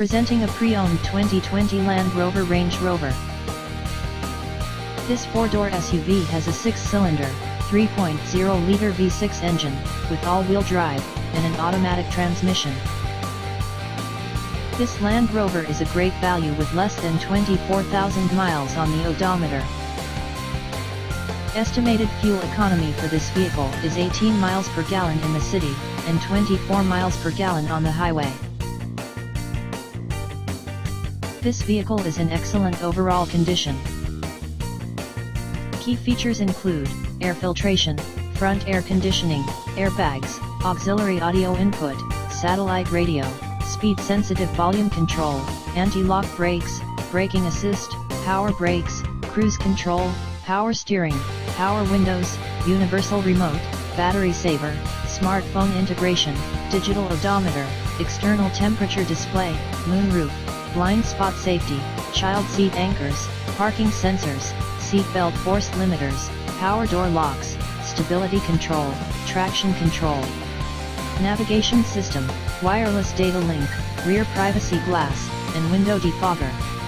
Presenting a pre-owned 2020 Land Rover Range Rover. This four-door SUV has a six-cylinder, 3.0-liter V6 engine, with all-wheel drive, and an automatic transmission. This Land Rover is a great value with less than 24,000 miles on the odometer. Estimated fuel economy for this vehicle is 18 miles per gallon in the city, and 24 miles per gallon on the highway. This vehicle is in excellent overall condition. Key features include air filtration, front air conditioning, airbags, auxiliary audio input, satellite radio, speed-sensitive volume control, anti-lock brakes, braking assist, power brakes, cruise control, power steering, power windows, universal remote, battery saver, smartphone integration, digital odometer, external temperature display, moonroof, blind spot safety, child seat anchors, parking sensors, seat belt force limiters, power door locks, stability control, traction control, navigation system, wireless data link, rear privacy glass, and window defogger.